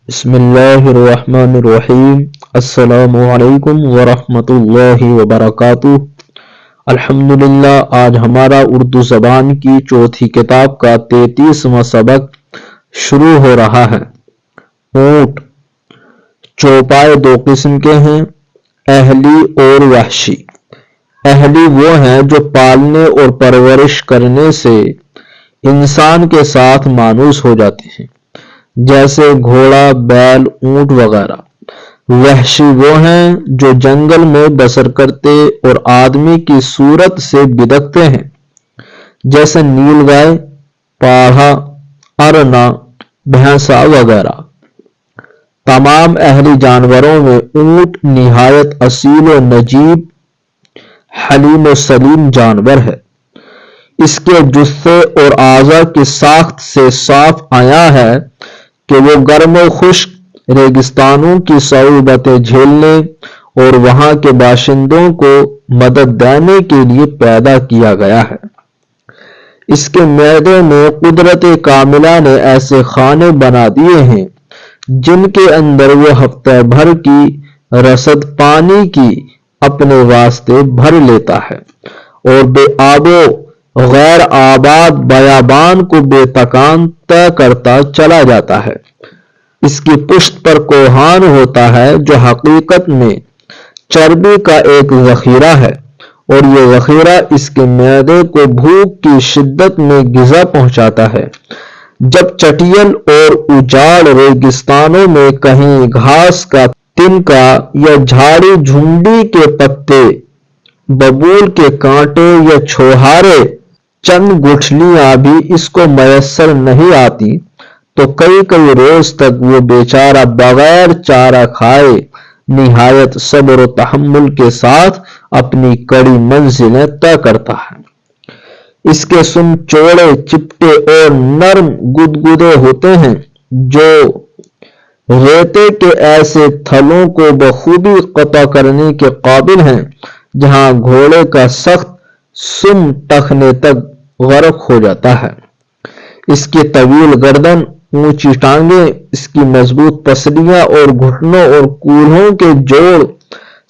بسم اللہ الرحمن الرحیم۔ السلام علیکم ورحمۃ اللہ وبرکاتہ۔ الحمدللہ، آج ہمارا اردو زبان کی چوتھی کتاب کا 33واں سبق شروع ہو رہا ہے۔ اونٹ چوپائے دو قسم کے ہیں، اہلی اور وحشی۔ اہلی وہ ہیں جو پالنے اور پرورش کرنے سے انسان کے ساتھ مانوس ہو جاتے ہیں، جیسے گھوڑا، بیل، اونٹ وغیرہ۔ وحشی وہ ہیں جو جنگل میں بسر کرتے اور آدمی کی صورت سے بدکتے ہیں، جیسے نیل گائے، پاڑھا، ارنا، بھینسا وغیرہ۔ تمام اہلی جانوروں میں اونٹ نہایت اصیل و نجیب، حلیم و سلیم جانور ہے۔ اس کے جثے اور اعضاء کی ساخت سے صاف عیاں ہے کہ وہ گرم و خشک ریگستانوں کی صعوبتیں جھیلنے اور وہاں کے باشندوں کو مدد دینے کے لیے پیدا کیا گیا ہے۔ اس کے معدے میں قدرت کاملہ نے ایسے خانے بنا دیے ہیں جن کے اندر وہ ہفتہ بھر کی رسد پانی کی اپنے واسطے بھر لیتا ہے اور بے آب و غیر آباد بیابان کو بے تکان طے کرتا چلا جاتا ہے۔ اس کی پشت پر کوہان ہوتا ہے جو حقیقت میں چربی کا ایک ذخیرہ ہے، اور یہ ذخیرہ اس کے معدے کو بھوک کی شدت میں غذا پہنچاتا ہے۔ جب چٹیل اور اجاڑ ریگستانوں میں کہیں گھاس کا تنکا یا جھاڑی جھونڈی کے پتے، ببول کے کانٹے یا چھوہارے چند گٹھلیاں بھی اس کو میسر نہیں آتی تو کئی روز تک وہ بیچارہ بغیر چارہ کھائے نہایت صبر و تحمل کے ساتھ اپنی کڑی منزلیں طے کرتا ہے۔ اس کے سن چوڑے، چپٹے اور نرم گدگدے ہوتے ہیں جو ریتے کے ایسے تھلوں کو بخوبی قطع کرنے کے قابل ہیں جہاں گھوڑے کا سخت سم ٹخنے تک غرق ہو جاتا ہے۔ اس کی طویل گردن، اونچی ٹانگیں، اس کی مضبوط پسلیاں اور گھٹنوں اور کولہوں کے جوڑ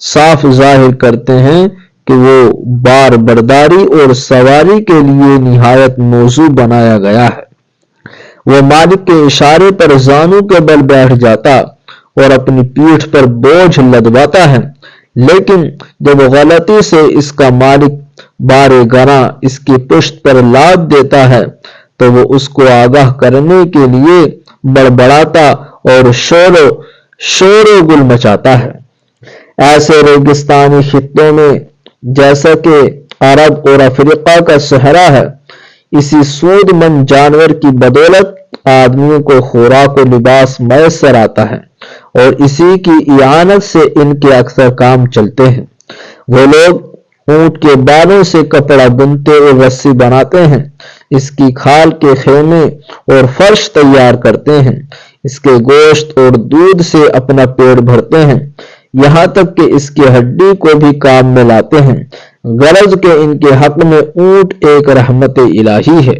صاف ظاہر کرتے ہیں کہ وہ بار برداری اور سواری کے لیے نہایت موزوں بنایا گیا ہے۔ وہ مالک کے اشارے پر زانوں کے بل بیٹھ جاتا اور اپنی پیٹھ پر بوجھ لدواتا ہے، لیکن جب غلطی سے اس کا مالک بار گراں اس کی پشت پر لاد دیتا ہے تو وہ اس کو آگاہ کرنے کے لیے بڑبڑاتا اور شور و گل مچاتا ہے۔ ایسے ریگستانی خطوں میں جیسا کہ عرب اور افریقہ کا صحرا ہے، اسی سود مند جانور کی بدولت آدمیوں کو خوراک و لباس میسر آتا ہے اور اسی کی اعانت سے ان کے اکثر کام چلتے ہیں۔ وہ لوگ اونٹ کے بالوں سے کپڑا بنتے اور رسی بناتے ہیں، اس کی کھال کے خیمے اور فرش تیار کرتے ہیں، اس کے گوشت اور دودھ سے اپنا پیٹ بھرتے ہیں، یہاں تک کہ اس کی ہڈی کو بھی کام میں لاتے ہیں، غرض کہ ان کے حق میں اونٹ ایک رحمت الہی ہے۔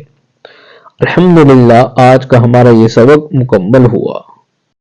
الحمدللہ، آج کا ہمارا یہ سبق مکمل ہوا۔